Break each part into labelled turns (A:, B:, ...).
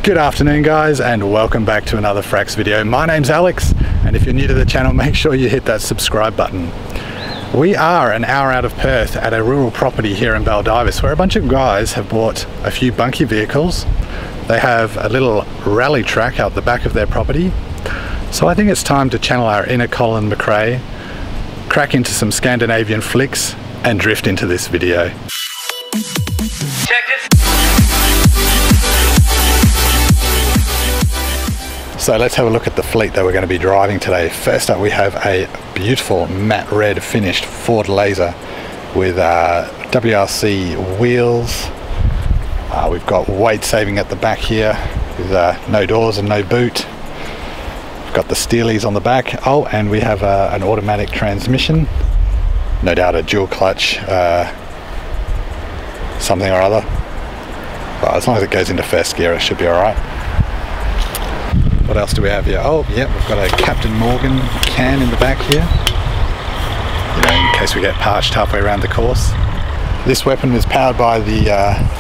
A: Good afternoon guys, and welcome back to another Frax video. My name's Alex, and if you're new to the channel, make sure you hit that subscribe button. We are an hour out of Perth at a rural property here in Baldivis where a bunch of guys have bought a few Bunky vehicles. They have a little rally track out the back of their property. So I think it's time to channel our inner Colin McRae, crack into some Scandinavian flicks, and drift into this video.
B: Check this.
A: So let's have a look at the fleet that we're going to be driving today. First up, we have a beautiful matte red finished Ford Laser with WRC wheels. We've got weight saving at the back here with no doors and no boot. We've got the Steelies on the back. Oh, and we have an automatic transmission. No doubt a dual clutch something or other. Well, as long as it goes into first gear, it should be alright. What else do we have here? Oh, yeah, we've got a Captain Morgan can in the back here. You know, in case we get parched halfway around the course. This weapon is powered by the,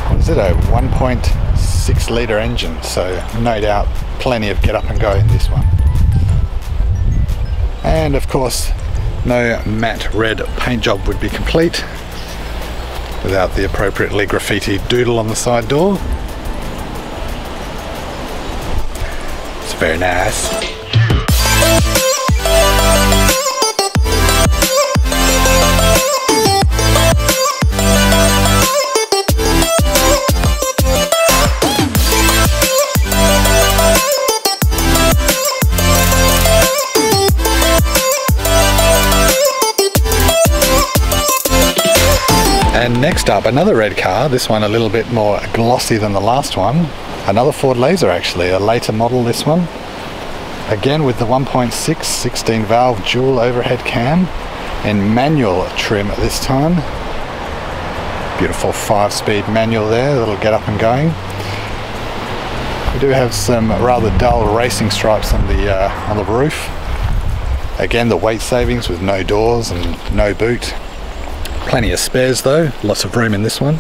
A: what is it, a 1.6 litre engine. So no doubt plenty of get up and go in this one. And of course, no matte red paint job would be complete without the appropriately graffiti doodle on the side door. It's very nice. And next up, another red car, this one a little bit more glossy than the last one. Another Ford Laser actually, a later model this one. Again with the 1.6 16 valve dual overhead cam and manual trim this time. Beautiful 5-speed manual there, that'll get up and going. We do have some rather dull racing stripes on the roof. Again, the weight savings with no doors and no boot. Plenty of spares though, lots of room in this one.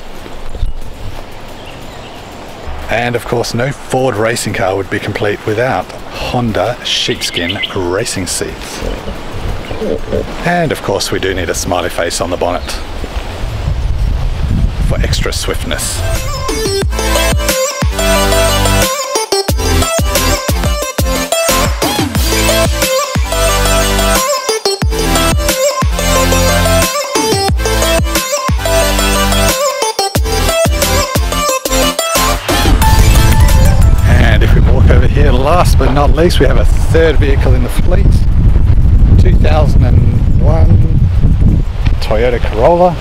A: And of course, no Ford racing car would be complete without Honda sheepskin racing seats. And of course, we do need a smiley face on the bonnet for extra swiftness. Last but not least, we have a third vehicle in the fleet, 2001 Toyota Corolla,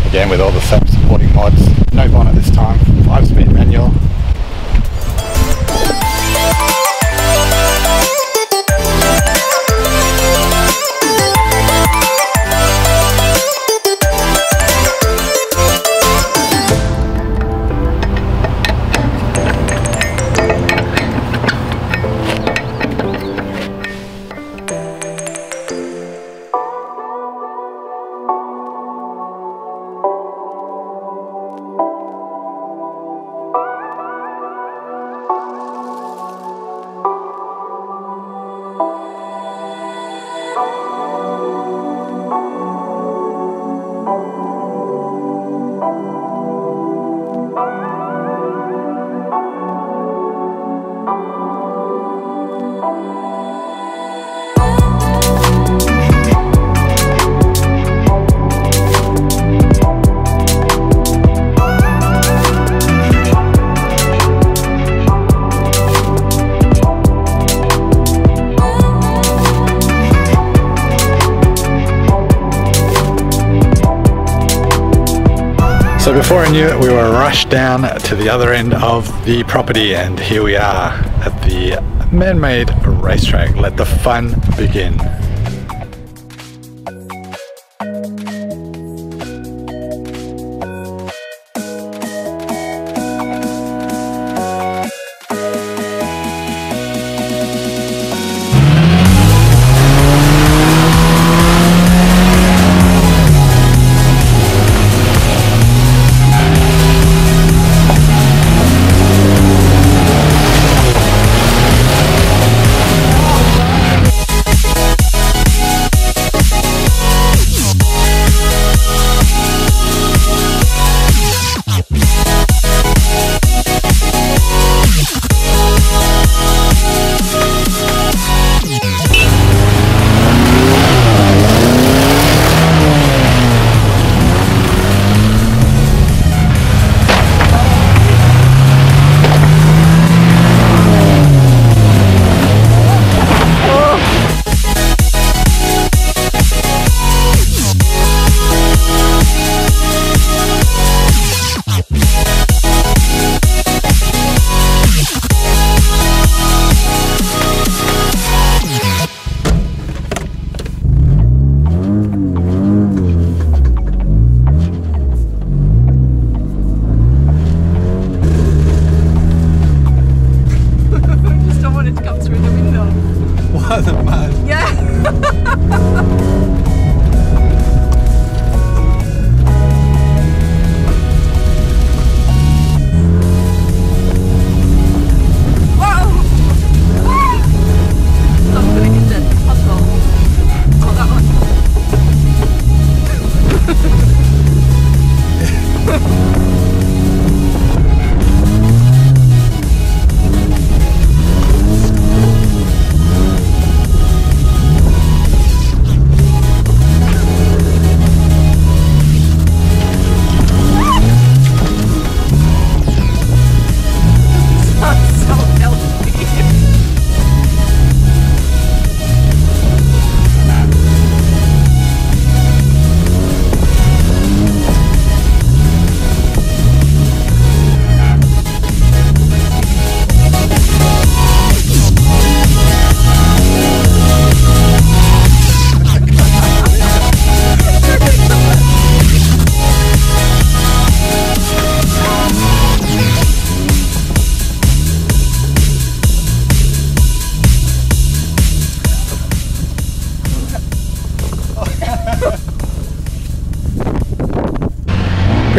A: again with all the same supporting mods, no bonnet this time, 5-speed manual. So before I knew it, we were rushed down to the other end of the property, and here we are at the man-made racetrack. Let the fun begin.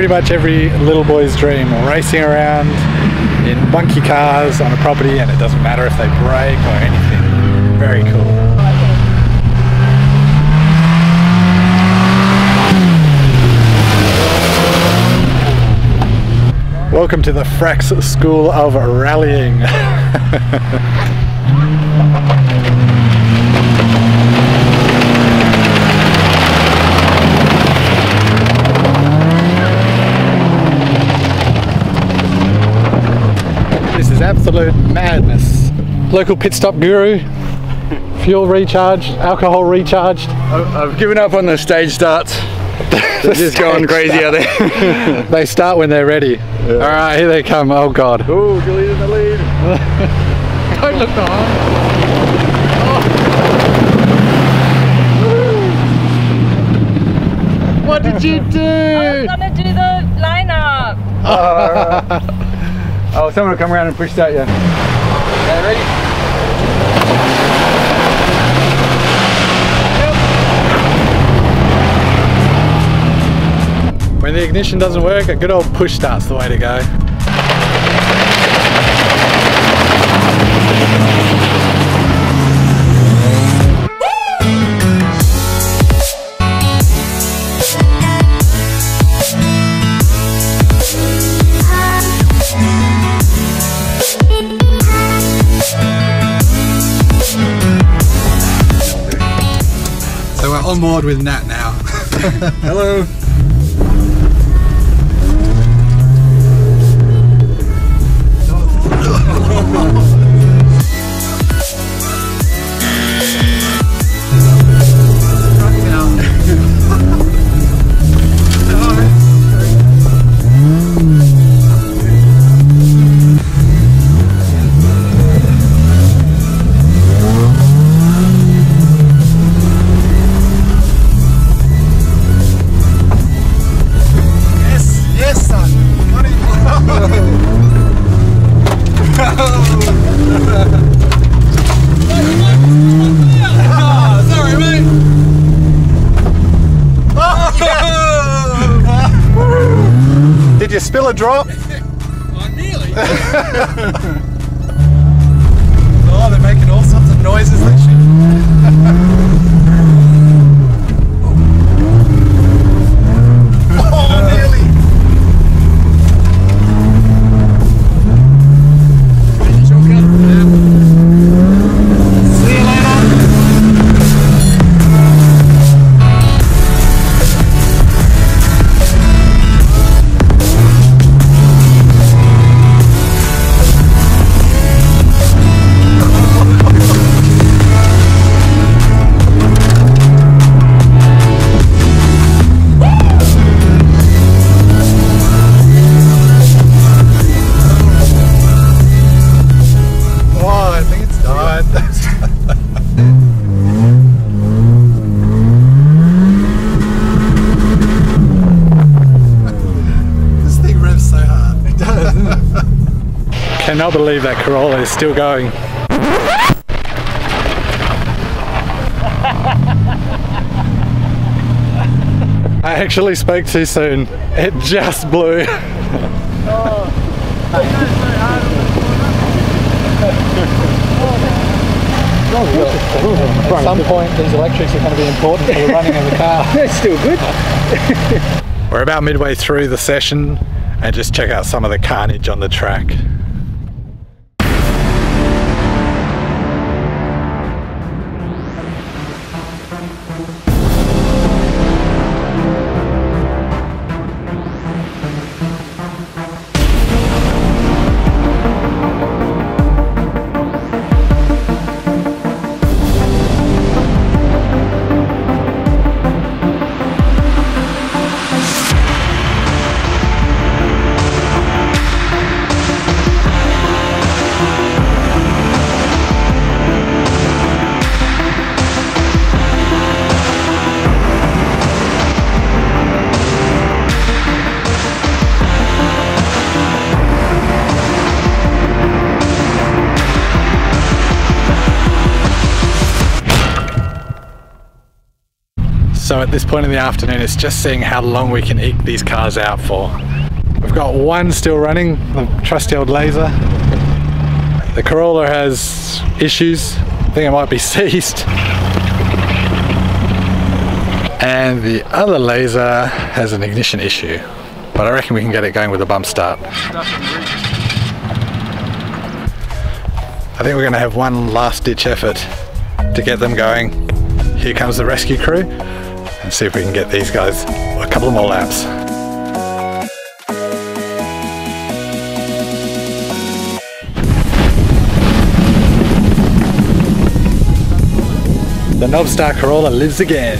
A: pretty much every little boy's dream, racing around in bunky cars on a property, and it doesn't matter if they break or anything. Very cool. Welcome to the Frax School of Rallying. This is absolute madness. Local pit stop guru, fuel recharged, alcohol recharged.
C: I've given up on the stage starts. They're just going crazy out there.
A: They start when they're ready. Yeah. Alright, here they come. Oh god.
C: Ooh, Julie's in the lead.
A: Don't look behind. Oh. What did you do?
D: I was gonna do the lineup.
C: Oh, someone will come around and push that, yeah. Okay, ready?
A: When the ignition doesn't work, a good old push start's the way to go. So we're on board with Nat now.
C: Hello.
A: Did you spill a drop?
C: Oh, nearly.
A: Oh, they're making all sorts of noises, they should. Oh, nearly. See you later. Cannot believe that Corolla is still going. I actually spoke too soon. It just blew. At some point these electrics are going to be important for the running of the car.
C: It's still good.
A: We're about midway through the session, and just check out some of the carnage on the track. So at this point in the afternoon, it's just seeing how long we can eke these cars out for. We've got one still running, the trusty old laser. The Corolla has issues. I think it might be seized. And the other laser has an ignition issue, but I reckon we can get it going with a bump start. I think we're going to have one last ditch effort to get them going. Here comes the rescue crew, and see if we can get these guys a couple more laps. The Knobstar Corolla lives again.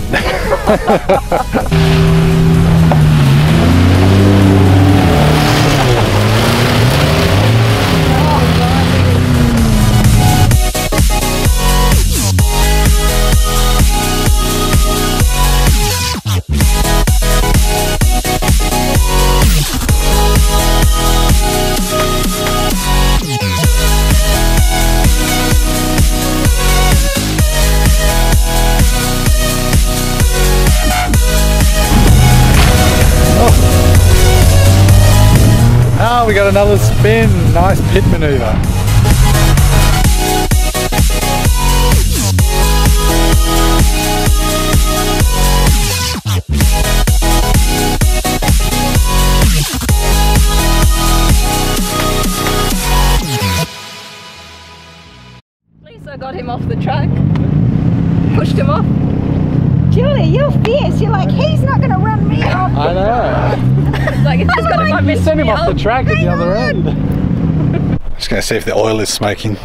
A: We got another spin, nice pit maneuver.
D: At least I got him off the track. Pushed him off.
E: Julie, you're fierce. You're like, he's not going to run me off.
A: I know.
D: It's like, it's just got him on
A: You sent him off the track at the other end. Just going to see if the oil is smoking.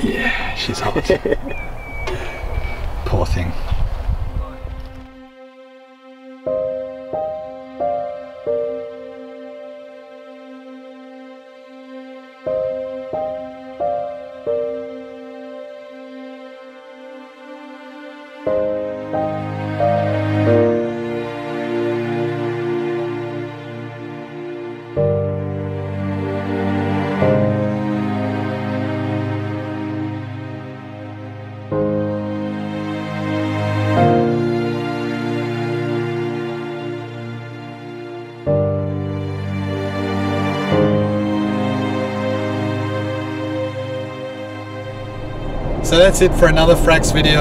A: Yeah, she's hot. Poor thing. So that's it for another Frax video.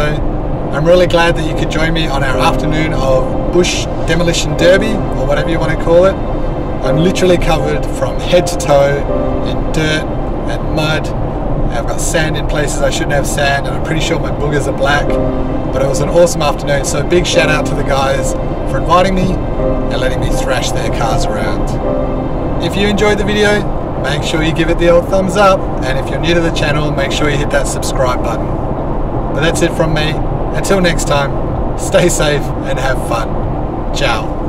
A: I'm really glad that you could join me on our afternoon of bush demolition derby, or whatever you want to call it. I'm literally covered from head to toe in dirt and mud. I've got sand in places I shouldn't have sand, and I'm pretty sure my boogers are black. But it was an awesome afternoon, so big shout out to the guys for inviting me and letting me thrash their cars around. If you enjoyed the video, make sure you give it the old thumbs up, and if you're new to the channel, make sure you hit that subscribe button. But that's it from me. Until next time, stay safe and have fun. Ciao.